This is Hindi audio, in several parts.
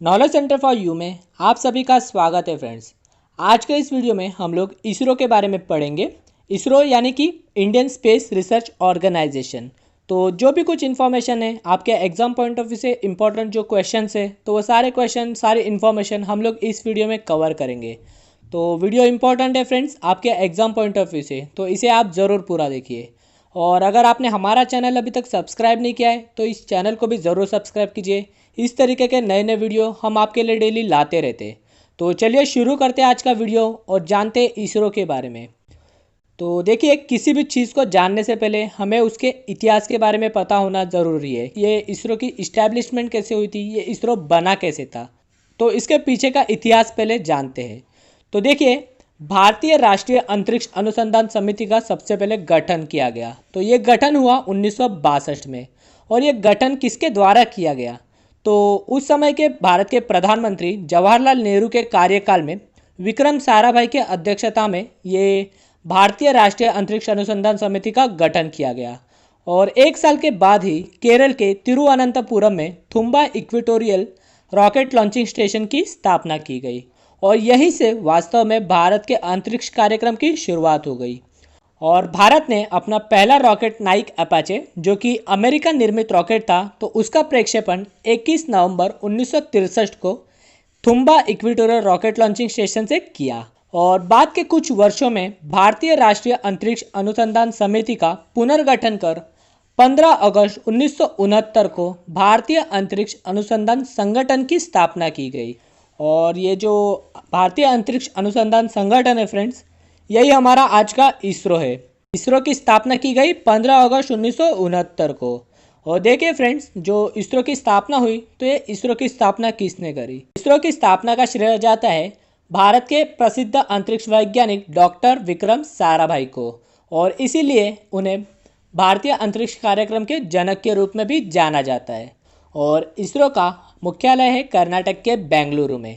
नॉलेज सेंटर फॉर यू में आप सभी का स्वागत है फ्रेंड्स। आज के इस वीडियो में हम लोग इसरो के बारे में पढ़ेंगे। इसरो यानी कि इंडियन स्पेस रिसर्च ऑर्गेनाइजेशन। तो जो भी कुछ इन्फॉर्मेशन है आपके एग्जाम पॉइंट ऑफ व्यू से इम्पोर्टेंट जो क्वेश्चंस है तो वो सारे क्वेश्चन सारी इन्फॉर्मेशन हम लोग इस वीडियो में कवर करेंगे। तो वीडियो इंपॉर्टेंट है फ्रेंड्स आपके एग्जाम पॉइंट ऑफ व्यू से, तो इसे आप ज़रूर पूरा देखिए। और अगर आपने हमारा चैनल अभी तक सब्सक्राइब नहीं किया है तो इस चैनल को भी ज़रूर सब्सक्राइब कीजिए। इस तरीके के नए नए वीडियो हम आपके लिए डेली लाते रहते हैं। तो चलिए शुरू करते हैं आज का वीडियो और जानते हैं इसरो के बारे में। तो देखिए, किसी भी चीज़ को जानने से पहले हमें उसके इतिहास के बारे में पता होना ज़रूरी है। ये इसरो की इस्टेब्लिशमेंट कैसे हुई थी, ये इसरो बना कैसे था, तो इसके पीछे का इतिहास पहले जानते हैं। तो देखिए, भारतीय राष्ट्रीय अंतरिक्ष अनुसंधान समिति का सबसे पहले गठन किया गया। तो ये गठन हुआ 1962 में। और ये गठन किसके द्वारा किया गया, तो उस समय के भारत के प्रधानमंत्री जवाहरलाल नेहरू के कार्यकाल में विक्रम साराभाई के अध्यक्षता में ये भारतीय राष्ट्रीय अंतरिक्ष अनुसंधान समिति का गठन किया गया। और एक साल के बाद ही केरल के तिरुवनंतपुरम में Thumba equatorial rocket launching station की स्थापना की गई। और यहीं से वास्तव में भारत के अंतरिक्ष कार्यक्रम की शुरुआत हो गई। और भारत ने अपना पहला रॉकेट नाइक अपाचे, जो कि अमेरिका निर्मित रॉकेट था, तो उसका प्रक्षेपण 21 नवंबर 1963 को Thumba equatorial rocket launching station से किया। और बाद के कुछ वर्षों में भारतीय राष्ट्रीय अंतरिक्ष अनुसंधान समिति का पुनर्गठन कर 15 अगस्त 1969 को भारतीय अंतरिक्ष अनुसंधान संगठन की स्थापना की गई। और ये जो भारतीय अंतरिक्ष अनुसंधान संगठन है फ्रेंड्स, यही हमारा आज का इसरो है। इसरो की स्थापना की गई 15 अगस्त 1969 को। और देखिए फ्रेंड्स, जो इसरो की स्थापना हुई, तो ये इसरो की स्थापना किसने करी? इसरो की स्थापना का श्रेय जाता है भारत के प्रसिद्ध अंतरिक्ष वैज्ञानिक डॉक्टर विक्रम साराभाई को। और इसीलिए उन्हें भारतीय अंतरिक्ष कार्यक्रम के जनक के रूप में भी जाना जाता है। और इसरो का मुख्यालय है कर्नाटक के बेंगलुरु में।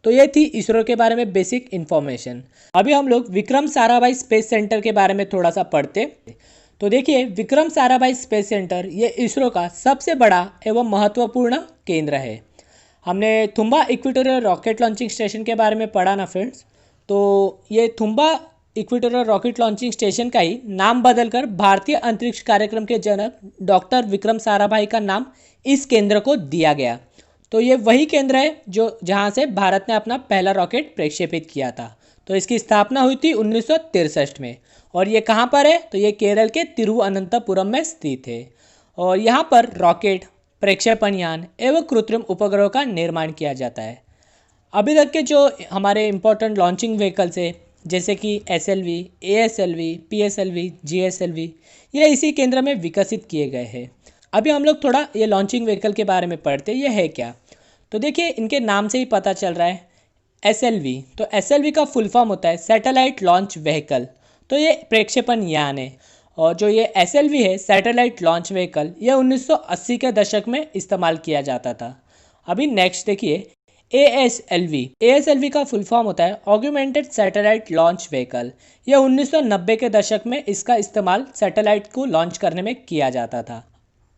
तो ये थी इसरो के बारे में बेसिक इन्फॉर्मेशन। अभी हम लोग विक्रम साराभाई स्पेस सेंटर के बारे में थोड़ा सा पढ़ते। तो देखिए, विक्रम साराभाई स्पेस सेंटर ये इसरो का सबसे बड़ा एवं महत्वपूर्ण केंद्र है। हमने Thumba equatorial rocket launching station के बारे में पढ़ा ना फ्रेंड्स, तो ये Thumba equatorial rocket launching station का ही नाम बदलकर भारतीय अंतरिक्ष कार्यक्रम के जनक डॉक्टर विक्रम साराभाई का नाम इस केंद्र को दिया गया। तो ये वही केंद्र है जो जहाँ से भारत ने अपना पहला रॉकेट प्रक्षेपित किया था। तो इसकी स्थापना हुई थी 1963 में। और ये कहाँ पर है, तो ये केरल के तिरुवनंतपुरम में स्थित है। और यहाँ पर रॉकेट, प्रक्षेपण यान एवं कृत्रिम उपग्रहों का निर्माण किया जाता है। अभी तक के जो हमारे इम्पोर्टेंट लॉन्चिंग व्हीकल्स है, जैसे कि SLV, ASLV, PSLV, GSLV, ये इसी केंद्र में विकसित किए गए हैं। अभी हम लोग थोड़ा ये लॉन्चिंग व्हीकल के बारे में पढ़ते हैं, ये है क्या। तो देखिए, इनके नाम से ही पता चल रहा है SLV। तो SLV का फुल फॉर्म होता है सैटेलाइट लॉन्च व्हीकल। तो ये प्रक्षेपण यान है। और जो ये SLV है, सैटेलाइट लॉन्च व्हीकल, ये 1980 के दशक में इस्तेमाल किया जाता था। अभी नेक्स्ट देखिए ASLV का फुल फॉर्म होता है ऑग्यूमेंटेड सैटेलाइट लॉन्च व्हीकल। यह 1990 के दशक में इसका इस्तेमाल सैटेलाइट को लॉन्च करने में किया जाता था।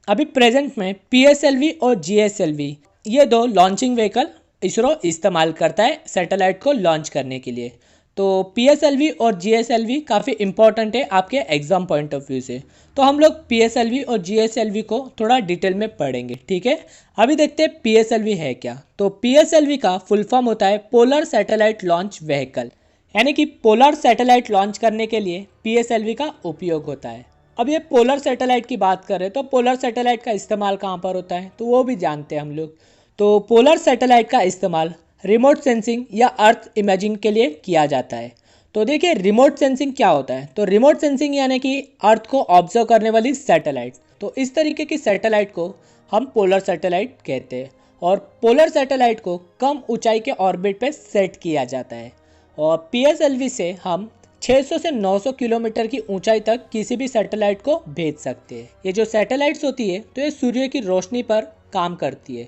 अभी प्रेजेंट में PSLV और GSLV, ये दो लॉन्चिंग व्हीकल इसरो इस्तेमाल करता है सैटेलाइट को लॉन्च करने के लिए। तो PSLV और GSLV काफ़ी इंपॉर्टेंट है आपके एग्जाम पॉइंट ऑफ व्यू से। तो हम लोग PSLV और GSLV को थोड़ा डिटेल में पढ़ेंगे, ठीक है। अभी देखते हैं PSLV है क्या। तो PSLV का फुल फॉर्म होता है पोलर सैटेलाइट लॉन्च व्हीकल, यानी कि पोलर सैटेलाइट लॉन्च करने के लिए PSLV का उपयोग होता है। अब ये पोलर सैटेलाइट की बात करें तो पोलर सैटेलाइट का इस्तेमाल कहाँ पर होता है, तो वो भी जानते हैं हम लोग। तो पोलर सैटेलाइट का इस्तेमाल रिमोट सेंसिंग या अर्थ इमेजिंग के लिए किया जाता है। तो देखिए, रिमोट सेंसिंग क्या होता है, तो रिमोट सेंसिंग यानी कि अर्थ को ऑब्जर्व करने वाली सैटेलाइट। तो इस तरीके की सैटेलाइट को हम पोलर सैटेलाइट कहते हैं। और पोलर सैटेलाइट को कम ऊंचाई के ऑर्बिट पे सेट किया जाता है। और PSLV से हम 600 से 900 किलोमीटर की ऊंचाई तक किसी भी सैटेलाइट को भेज सकते हैं। ये जो सैटेलाइट्स होती है, तो ये सूर्य की रोशनी पर काम करती है।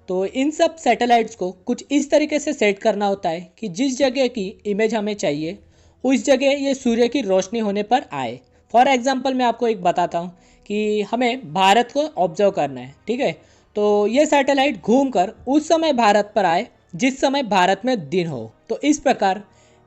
तो इन सब सैटेलाइट्स को कुछ इस तरीके से सेट करना होता है कि जिस जगह की इमेज हमें चाहिए उस जगह ये सूर्य की रोशनी होने पर आए। फॉर एग्जांपल मैं आपको एक बताता हूँ कि हमें भारत को ऑब्जर्व करना है, ठीक है। तो ये सैटेलाइट घूमकर उस समय भारत पर आए जिस समय भारत में दिन हो। तो इस प्रकार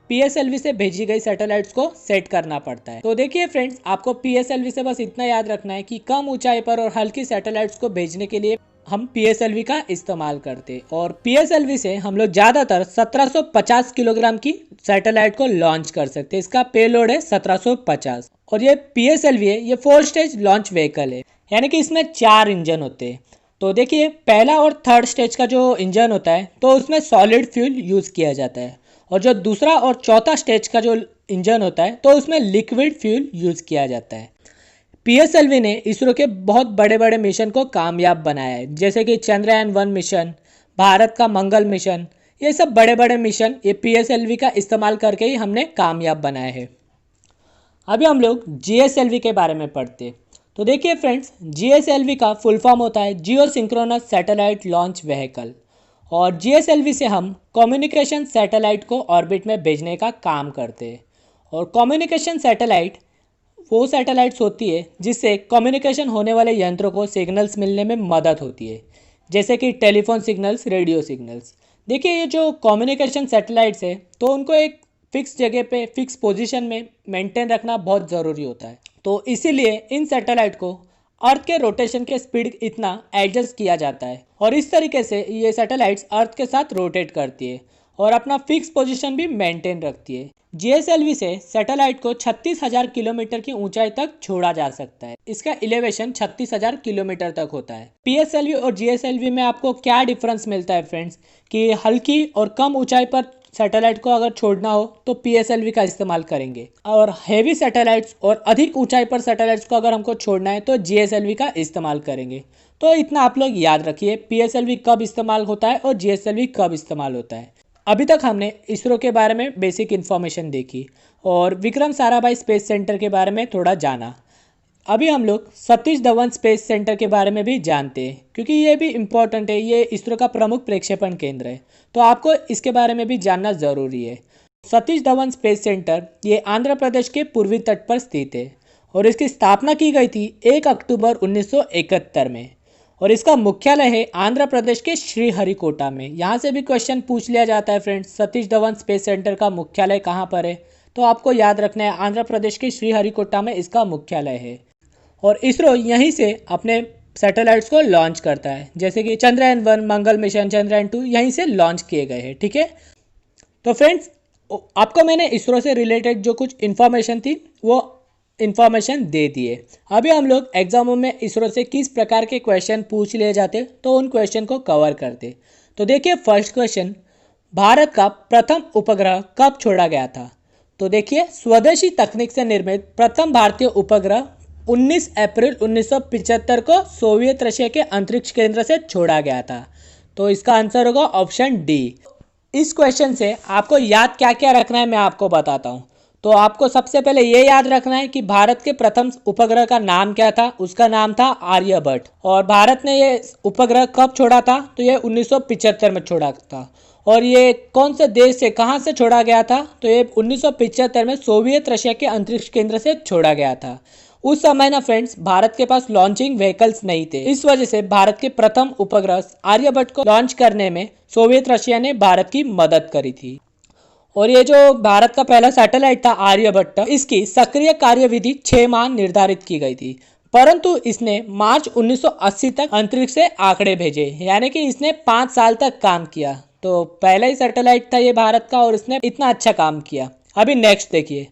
PSLV से भेजी गई सैटेलाइट्स को सेट करना पड़ता है। तो देखिए फ्रेंड्स, आपको PSLV से बस इतना याद रखना है कि कम ऊंचाई पर और हल्की सैटेलाइट्स को भेजने के लिए हम PSLV का इस्तेमाल करते, और PSLV से हम लोग ज़्यादातर 1750 किलोग्राम की सैटेलाइट को लॉन्च कर सकते हैं। इसका पेलोड है 1750, और ये PSLV है, ये 4 स्टेज लॉन्च व्हीकल है, यानी कि इसमें 4 इंजन होते हैं। तो देखिए, पहला और थर्ड स्टेज का जो इंजन होता है तो उसमें सॉलिड फ्यूल यूज़ किया जाता है, और जो दूसरा और चौथा स्टेज का जो इंजन होता है तो उसमें लिक्विड फ्यूल यूज़ किया जाता है। PSLV ने इसरो के बहुत बड़े बड़े मिशन को कामयाब बनाया है, जैसे कि चंद्रयान-1 मिशन, भारत का मंगल मिशन, ये सब बड़े बड़े मिशन ये PSLV का इस्तेमाल करके ही हमने कामयाब बनाए हैं। अभी हम लोग GSLV के बारे में पढ़ते हैं। तो देखिए फ्रेंड्स, GSLV का फुल फॉर्म होता है जियो सिंक्रोनस सैटेलाइट लॉन्च व्हीकल, और GSLV से हम कम्युनिकेशन सैटेलाइट को ऑर्बिट में भेजने का काम करते हैं। और कम्युनिकेशन सैटेलाइट वो सैटेलाइट्स होती है जिससे कम्युनिकेशन होने वाले यंत्रों को सिग्नल्स मिलने में मदद होती है, जैसे कि टेलीफोन सिग्नल्स, रेडियो सिग्नल्स। देखिए, ये जो कम्युनिकेशन सैटेलाइट्स है तो उनको एक फिक्स जगह पे फिक्स पोजीशन में मेंटेन रखना बहुत ज़रूरी होता है। तो इसीलिए इन सैटेलाइट को अर्थ के रोटेशन के स्पीड इतना एडजस्ट किया जाता है, और इस तरीके से ये सैटेलाइट्स अर्थ के साथ रोटेट करती है और अपना फिक्स पोजीशन भी मेंटेन रखती है। GSLV से सैटेलाइट को 36,000 किलोमीटर की ऊंचाई तक छोड़ा जा सकता है। इसका एलिवेशन 36,000 किलोमीटर तक होता है। PSLV और GSLV में आपको क्या डिफरेंस मिलता है फ्रेंड्स, कि हल्की और कम ऊंचाई पर सैटेलाइट को अगर छोड़ना हो तो PSLV का इस्तेमाल करेंगे, और हैवी सैटेलाइट्स और अधिक ऊंचाई पर सैटेलाइट्स को अगर हमको छोड़ना है तो GSLV का इस्तेमाल करेंगे। तो इतना आप लोग याद रखिए, PSLV कब इस्तेमाल होता है और GSLV कब इस्तेमाल होता है। अभी तक हमने इसरो के बारे में बेसिक इन्फॉर्मेशन देखी और विक्रम साराभाई स्पेस सेंटर के बारे में थोड़ा जाना। अभी हम लोग सतीश धवन स्पेस सेंटर के बारे में भी जानते हैं, क्योंकि ये भी इम्पोर्टेंट है, ये इसरो का प्रमुख प्रक्षेपण केंद्र है, तो आपको इसके बारे में भी जानना ज़रूरी है। सतीश धवन स्पेस सेंटर ये आंध्र प्रदेश के पूर्वी तट पर स्थित है, और इसकी स्थापना की गई थी 1 अक्टूबर 1971 में, और इसका मुख्यालय है आंध्र प्रदेश के श्रीहरिकोटा में। यहाँ से भी क्वेश्चन पूछ लिया जाता है friends, Satish Dhawan space centre का मुख्यालय कहाँ पर है, तो आपको याद रखना है आंध्र प्रदेश के श्रीहरिकोटा में इसका मुख्यालय है। और इसरो यहीं से अपने सैटेलाइट्स को लॉन्च करता है, जैसे कि चंद्रयान-1, मंगल मिशन, चंद्रयान-2 यहीं से लॉन्च किए गए हैं। ठीक है, तो फ्रेंड्स आपको मैंने इसरो से रिलेटेड जो कुछ इन्फॉर्मेशन थी वो इन्फॉर्मेशन दे दिए। अभी हम लोग एग्जामों में इसरो से किस प्रकार के क्वेश्चन पूछ लिए जाते तो उन क्वेश्चन को कवर करते। तो देखिए, फर्स्ट क्वेश्चन, भारत का प्रथम उपग्रह कब छोड़ा गया था? तो देखिए, स्वदेशी तकनीक से निर्मित प्रथम भारतीय उपग्रह 19 अप्रैल 1975 को सोवियत रशिया के अंतरिक्ष केंद्र से छोड़ा गया था। तो इसका आंसर होगा ऑप्शन डी। इस क्वेश्चन से आपको याद क्या क्या रखना है मैं आपको बताता हूँ। तो आपको सबसे पहले ये याद रखना है कि भारत के प्रथम उपग्रह का नाम क्या था। उसका नाम था आर्यभट्ट, और भारत ने ये उपग्रह कब छोड़ा था? तो ये 1975 में छोड़ा था। और ये कौन से देश से, कहाँ से छोड़ा गया था? तो ये 1975 में सोवियत रशिया के अंतरिक्ष केंद्र से छोड़ा गया था। उस समय ना फ्रेंड्स, भारत के पास लॉन्चिंग व्हीकल्स नहीं थे, इस वजह से भारत के प्रथम उपग्रह आर्यभट्ट को लॉन्च करने में सोवियत रशिया ने भारत की मदद करी थी। और ये जो भारत का पहला सैटेलाइट था आर्यभट्ट, इसकी सक्रिय कार्यविधि 6 माह निर्धारित की गई थी, परंतु इसने मार्च 1980 तक अंतरिक्ष से आंकड़े भेजे, यानी कि इसने 5 साल तक काम किया। तो पहला ही सैटेलाइट था ये भारत का, और इसने इतना अच्छा काम किया। अभी नेक्स्ट देखिए,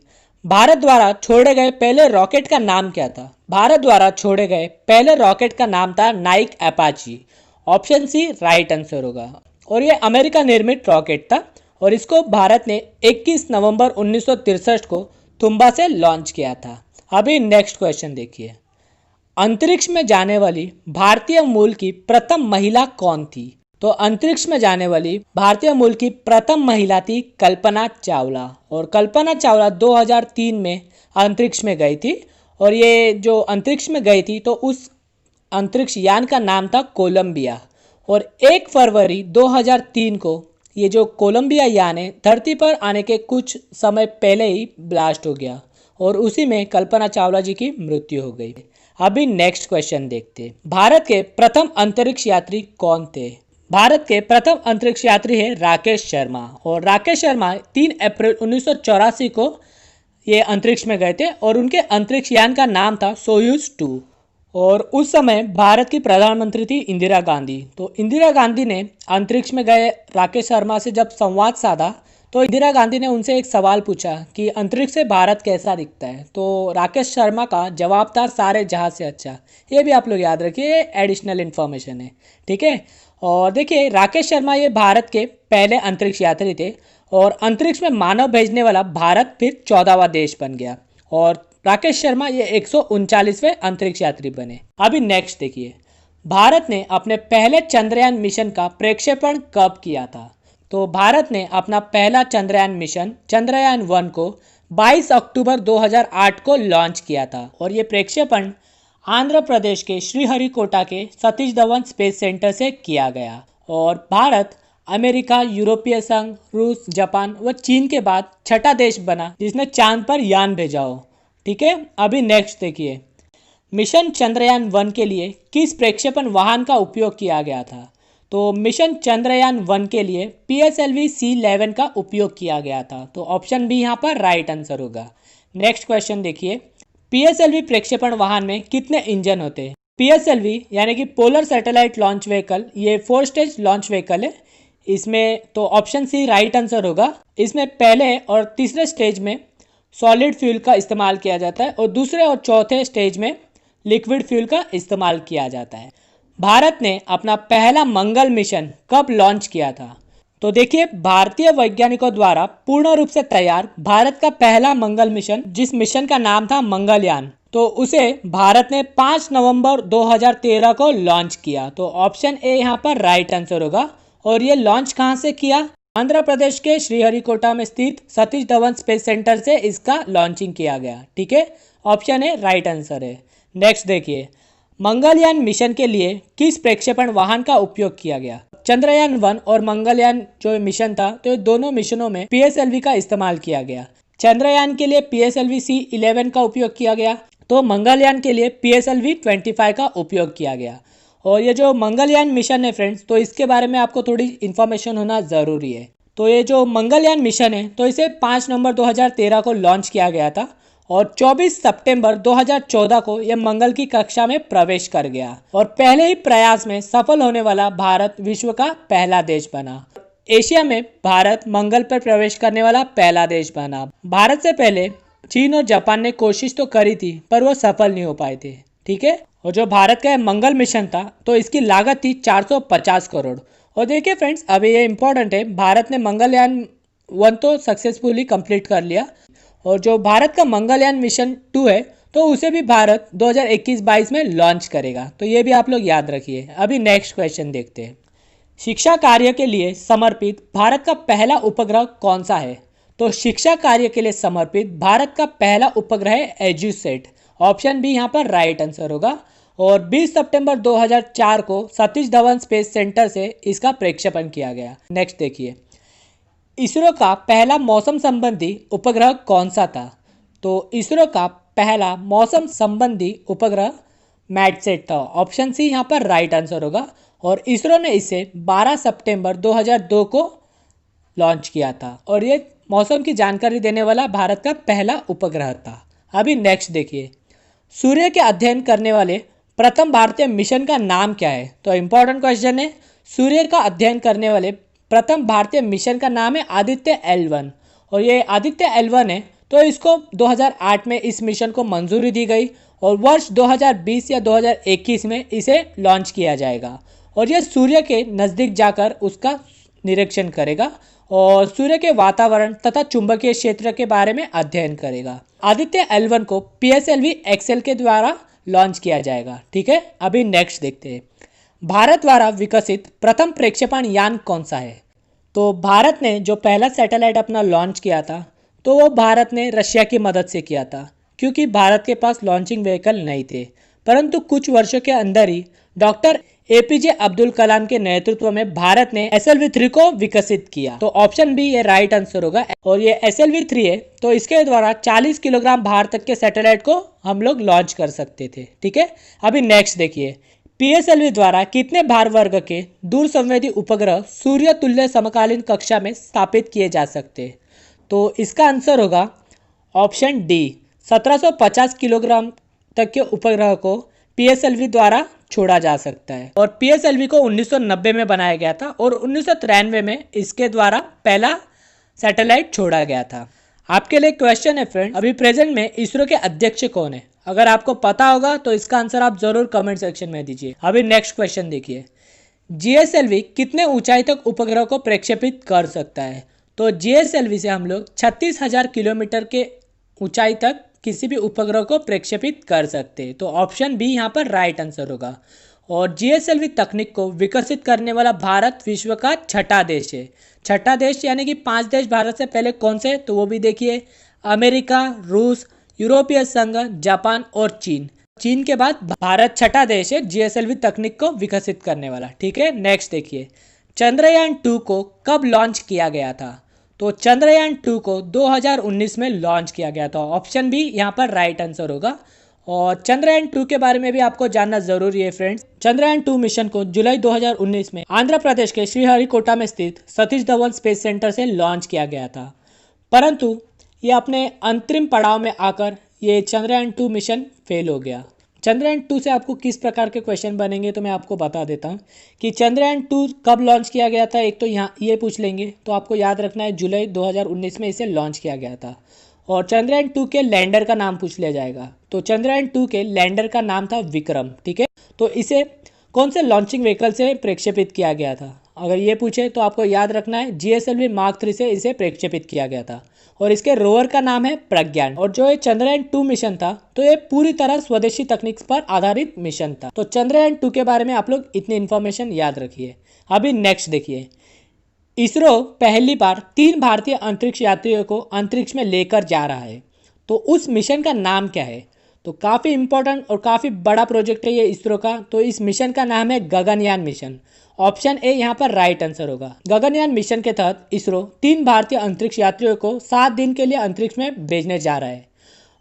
भारत द्वारा छोड़े गए पहले रॉकेट का नाम क्या था? भारत द्वारा छोड़े गए पहले रॉकेट का नाम था Nike Apache. Option C right answer होगा, और ये अमेरिका निर्मित रॉकेट था, और इसको भारत ने 21 नवंबर 1963 को तुम्बा से लॉन्च किया था। अभी नेक्स्ट क्वेश्चन देखिए, अंतरिक्ष में जाने वाली भारतीय मूल की प्रथम महिला कौन थी? तो अंतरिक्ष में जाने वाली भारतीय मूल की प्रथम महिला थी कल्पना चावला, और कल्पना चावला 2003 में अंतरिक्ष में गई थी। और ये जो अंतरिक्ष में गई थी तो उस अंतरिक्ष यान का नाम था कोलंबिया, और 1 फरवरी 2003 को ये जो कोलंबिया यान है धरती पर आने के कुछ समय पहले ही ब्लास्ट हो गया, और उसी में कल्पना चावला जी की मृत्यु हो गई। अभी नेक्स्ट क्वेश्चन देखते हैं। भारत के प्रथम अंतरिक्ष यात्री कौन थे? भारत के प्रथम अंतरिक्ष यात्री है राकेश शर्मा, और राकेश शर्मा 3 अप्रैल 1984 को ये अंतरिक्ष में गए थे और उनके अंतरिक्ष यान का नाम था सोयूज 2। और उस समय भारत की प्रधानमंत्री थी इंदिरा गांधी। तो इंदिरा गांधी ने अंतरिक्ष में गए राकेश शर्मा से जब संवाद साधा तो इंदिरा गांधी ने उनसे एक सवाल पूछा कि अंतरिक्ष से भारत कैसा दिखता है। तो राकेश शर्मा का जवाब था सारे जहां से अच्छा। ये भी आप लोग याद रखिए, एडिशनल इन्फॉर्मेशन है, ठीक है। और देखिए राकेश शर्मा ये भारत के पहले अंतरिक्ष यात्री थे और अंतरिक्ष में मानव भेजने वाला भारत फिर 14वां देश बन गया और राकेश शर्मा ये 139वें अंतरिक्ष यात्री बने। अभी नेक्स्ट देखिए, भारत ने अपने पहले चंद्रयान मिशन का प्रक्षेपण कब किया था? तो भारत ने अपना पहला चंद्रयान मिशन चंद्रयान 1 को 22 अक्टूबर 2008 को लॉन्च किया था और ये प्रक्षेपण आंध्र प्रदेश के श्रीहरिकोटा के सतीश धवन स्पेस सेंटर से किया गया। और भारत अमेरिका, यूरोपीय संघ, रूस, जापान व चीन के बाद छठा देश बना जिसने चांद पर यान भेजा हो, ठीक है। अभी नेक्स्ट देखिए, मिशन चंद्रयान 1 के लिए किस प्रक्षेपण वाहन का उपयोग किया गया था? तो मिशन चंद्रयान 1 के लिए PSLV C11 का उपयोग किया गया था। तो ऑप्शन बी यहाँ पर राइट आंसर होगा। नेक्स्ट क्वेश्चन देखिए, PSLV प्रक्षेपण वाहन में कितने इंजन होते हैं? PSLV यानी कि पोलर सैटेलाइट लॉन्च व्हीकल, ये 4 स्टेज लॉन्च व्हीकल है। इसमें तो ऑप्शन सी राइट आंसर होगा। इसमें पहले और तीसरे स्टेज में सॉलिड फ्यूल का इस्तेमाल किया जाता है और दूसरे और चौथे स्टेज में लिक्विड फ्यूल का इस्तेमाल किया जाता है। भारत ने अपना पहला मंगल मिशन कब लॉन्च किया था? तो देखिए, भारतीय वैज्ञानिकों द्वारा पूर्ण रूप से तैयार भारत का पहला मंगल मिशन, जिस मिशन का नाम था मंगलयान, तो उसे भारत ने 5 नवंबर 2013 को लॉन्च किया। तो ऑप्शन ए यहाँ पर राइट आंसर होगा। और ये लॉन्च कहाँ से किया? आंध्र प्रदेश के श्रीहरिकोटा में स्थित सतीश धवन स्पेस सेंटर से इसका लॉन्चिंग किया गया, ठीक है। ऑप्शन ए राइट आंसर है। नेक्स्ट देखिए, मंगलयान मिशन के लिए किस प्रक्षेपण वाहन का उपयोग किया गया? चंद्रयान 1 और मंगलयान जो मिशन था, तो दोनों मिशनों में PSLV का इस्तेमाल किया गया। चंद्रयान के लिए PSLV C11 का उपयोग किया गया, तो मंगलयान के लिए PSLV 25 का उपयोग किया गया। और ये जो मंगलयान मिशन है फ्रेंड्स, तो इसके बारे में आपको थोड़ी इन्फॉर्मेशन होना ज़रूरी है। तो ये जो मंगलयान मिशन है, तो इसे 5 नवंबर 2013 को लॉन्च किया गया था और 24 सितंबर 2014 को यह मंगल की कक्षा में प्रवेश कर गया और पहले ही प्रयास में सफल होने वाला भारत विश्व का पहला देश बना। एशिया में भारत मंगल पर प्रवेश करने वाला पहला देश बना। भारत से पहले चीन और जापान ने कोशिश तो करी थी पर वो सफल नहीं हो पाए थे, ठीक है। और जो भारत का मंगल मिशन था, तो इसकी लागत थी 450 करोड़। और देखिए फ्रेंड्स, अभी ये इंपॉर्टेंट है, भारत ने मंगलयान 1 तो सक्सेसफुली कंप्लीट कर लिया और जो भारत का मंगलयान मिशन 2 है, तो उसे भी भारत 2021-22 में लॉन्च करेगा। तो ये भी आप लोग याद रखिए। अभी नेक्स्ट क्वेश्चन देखते हैं, शिक्षा कार्य के लिए समर्पित भारत का पहला उपग्रह कौन सा है? तो शिक्षा कार्य के लिए समर्पित भारत का पहला उपग्रह है एजुसेट। ऑप्शन बी यहाँ पर राइट आंसर होगा। और 20 सितंबर 2004 को सतीश धवन स्पेस सेंटर से इसका प्रक्षेपण किया गया। नेक्स्ट देखिए, इसरो का पहला मौसम संबंधी उपग्रह कौन सा था? तो इसरो का पहला मौसम संबंधी उपग्रह मैटसेट था। ऑप्शन सी यहाँ पर राइट आंसर होगा। और इसरो ने इसे 12 सितंबर 2002 को लॉन्च किया था और ये मौसम की जानकारी देने वाला भारत का पहला उपग्रह था। अभी नेक्स्ट देखिए, सूर्य के अध्ययन करने वाले प्रथम भारतीय मिशन का नाम क्या है? तो इम्पोर्टेंट क्वेश्चन है। सूर्य का अध्ययन करने वाले प्रथम भारतीय मिशन का नाम है आदित्य L1 और ये आदित्य L1 है, तो इसको 2008 में इस मिशन को मंजूरी दी गई और वर्ष 2020 या 2021 में इसे लॉन्च किया जाएगा और यह सूर्य के नज़दीक जाकर उसका निरीक्षण करेगा और सूर्य के वातावरण तथा चुंबकीय क्षेत्र के बारे में अध्ययन करेगा। आदित्य L1 को PSLV XL के द्वारा लॉन्च किया जाएगा, ठीक है। अभी नेक्स्ट देखते हैं, भारत द्वारा विकसित प्रथम प्रक्षेपण यान कौन सा है? तो भारत ने जो पहला सैटेलाइट अपना लॉन्च किया था, तो वो भारत ने रशिया की मदद से किया था क्योंकि भारत के पास लॉन्चिंग व्हीकल नहीं थे। परंतु कुछ वर्षों के अंदर ही डॉक्टर एपीजे अब्दुल कलाम के नेतृत्व में भारत ने SLV-3 को विकसित किया। तो ऑप्शन बी ये राइट आंसर होगा। और ये SLV-3 है तो इसके द्वारा 40 किलोग्राम भार तक के सैटेलाइट को हम लोग लॉन्च कर सकते थे। ठीक है, अभी नेक्स्ट देखिए, PSLV द्वारा कितने भार वर्ग के दूर संवेदी उपग्रह सूर्य तुल्य समकालीन कक्षा में स्थापित किए जा सकते हैं? तो इसका आंसर होगा ऑप्शन डी, 1750 किलोग्राम तक के उपग्रह को PSLV द्वारा छोड़ा जा सकता है। और PSLV को 1990 में बनाया गया था और 1993 में इसके द्वारा पहला सैटेलाइट छोड़ा गया था। आपके लिए क्वेश्चन है फ्रेंड, अभी प्रेजेंट में इसरो के अध्यक्ष कौन है? अगर आपको पता होगा तो इसका आंसर आप जरूर कमेंट सेक्शन में दीजिए। अभी नेक्स्ट क्वेश्चन देखिए, GSLV कितने ऊंचाई तक उपग्रह को प्रक्षेपित कर सकता है? तो GSLV से हम लोग 36,000 किलोमीटर के ऊंचाई तक किसी भी उपग्रह को प्रक्षेपित कर सकते हैं। तो ऑप्शन बी यहाँ पर राइट आंसर होगा। और GSLV तकनीक को विकसित करने वाला भारत विश्व का छठा देश है। छठा देश यानी कि 5 देश भारत से पहले कौन से, तो वो भी देखिए, अमेरिका, रूस, यूरोपीय संघ, जापान और चीन। चीन के बाद भारत छठा देश है GSLV तकनीक को विकसित करने वाला। ठीक है, नेक्स्ट देखिए, चंद्रयान 2 को कब लॉन्च किया गया था? तो चंद्रयान 2 को 2019 में लॉन्च किया गया था। ऑप्शन बी यहाँ पर राइट आंसर होगा। और चंद्रयान 2 के बारे में भी आपको जानना जरूरी है फ्रेंड्स। चंद्रयान 2 मिशन को जुलाई 2019 में आंध्र प्रदेश के श्रीहरिकोटा में स्थित सतीश धवन स्पेस सेंटर से लॉन्च किया गया था, परंतु ये अपने अंतरिम पड़ाव में आकर ये चंद्रयान 2 मिशन फेल हो गया। चंद्रयान 2 से आपको किस प्रकार के क्वेश्चन बनेंगे तो मैं आपको बता देता हूँ कि चंद्रयान 2 कब लॉन्च किया गया था। एक तो यहाँ ये पूछ लेंगे, तो आपको याद रखना है जुलाई 2019 में इसे लॉन्च किया गया था। और चंद्रयान 2 के लैंडर का नाम पूछ लिया जाएगा, तो चंद्रयान 2 के लैंडर का नाम था विक्रम। ठीक है, तो इसे कौन से लॉन्चिंग व्हीकल से प्रक्षेपित किया गया था? अगर ये पूछे तो आपको याद रखना है GSLV Mark 3 से इसे प्रक्षेपित किया गया था और इसके रोवर का नाम है प्रज्ञान। और जो ये चंद्रयान 2 मिशन था तो ये पूरी तरह स्वदेशी तकनीक पर आधारित मिशन था। तो चंद्रयान 2 के बारे में आप लोग इतनी इन्फॉर्मेशन याद रखिए। अभी नेक्स्ट देखिए, इसरो पहली बार 3 भारतीय अंतरिक्ष यात्रियों को अंतरिक्ष में लेकर जा रहा है, तो उस मिशन का नाम क्या है? तो काफ़ी इंपॉर्टेंट और काफ़ी बड़ा प्रोजेक्ट है ये इसरो का। तो इस मिशन का नाम है गगनयान मिशन। ऑप्शन ए यहाँ पर राइट आंसर होगा। गगनयान मिशन के तहत इसरो 3 भारतीय अंतरिक्ष यात्रियों को 7 दिन के लिए अंतरिक्ष में भेजने जा रहा है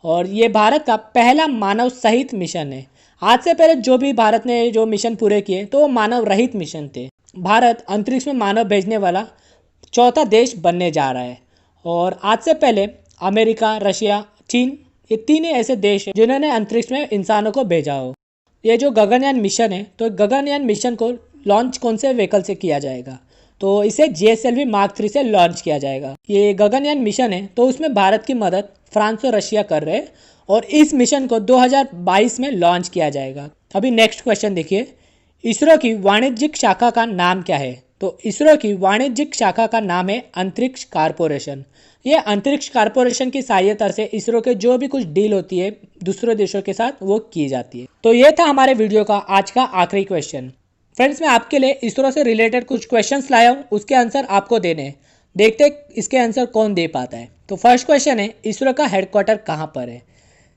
और ये भारत का पहला मानव सहित मिशन है। आज से पहले जो भी भारत ने जो मिशन पूरे किए तो वो मानव रहित मिशन थे। भारत अंतरिक्ष में मानव भेजने वाला चौथा देश बनने जा रहा है। और आज से पहले अमेरिका, रशिया, चीन, ये 3 ही ऐसे देश हैं जिन्होंने अंतरिक्ष में इंसानों को भेजा हो। ये जो गगनयान मिशन है, तो गगनयान मिशन को लॉन्च कौन से व्हीकल से किया जाएगा? तो इसे GSLV Mark 3 से लॉन्च किया जाएगा। ये गगनयान मिशन है तो उसमें भारत की मदद फ्रांस और रशिया कर रहे हैं और इस मिशन को 2022 में लॉन्च किया जाएगा। अभी नेक्स्ट क्वेश्चन देखिए, इसरो की वाणिज्यिक शाखा का नाम क्या है? तो इसरो की वाणिज्यिक शाखा का नाम है अंतरिक्ष कारपोरेशन। ये अंतरिक्ष कारपोरेशन की सहायता से इसरो के जो भी कुछ डील होती है दूसरे देशों के साथ वो की जाती है। तो ये था हमारे वीडियो का आज का आखिरी क्वेश्चन। फ्रेंड्स, मैं आपके लिए इसरो से रिलेटेड कुछ क्वेश्चंस लाया हूँ, उसके आंसर आपको देने हैं। देखते इसके आंसर कौन दे पाता है। तो फर्स्ट क्वेश्चन है, इसरो का हेडक्वार्टर कहाँ पर है?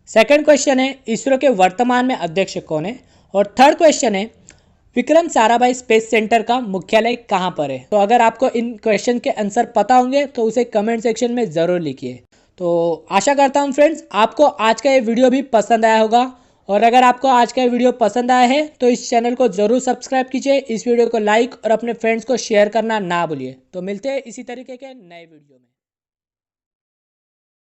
सेकंड क्वेश्चन है, इसरो के वर्तमान में अध्यक्ष कौन है? और थर्ड क्वेश्चन है, विक्रम साराभाई स्पेस सेंटर का मुख्यालय कहाँ पर है? तो अगर आपको इन क्वेश्चन के आंसर पता होंगे तो उसे कमेंट सेक्शन में ज़रूर लिखिए। तो आशा करता हूँ फ्रेंड्स आपको आज का ये वीडियो भी पसंद आया होगा और अगर आपको आज का वीडियो पसंद आया है तो इस चैनल को ज़रूर सब्सक्राइब कीजिए, इस वीडियो को लाइक और अपने फ्रेंड्स को शेयर करना ना भूलिए। तो मिलते हैं इसी तरीके के नए वीडियो में।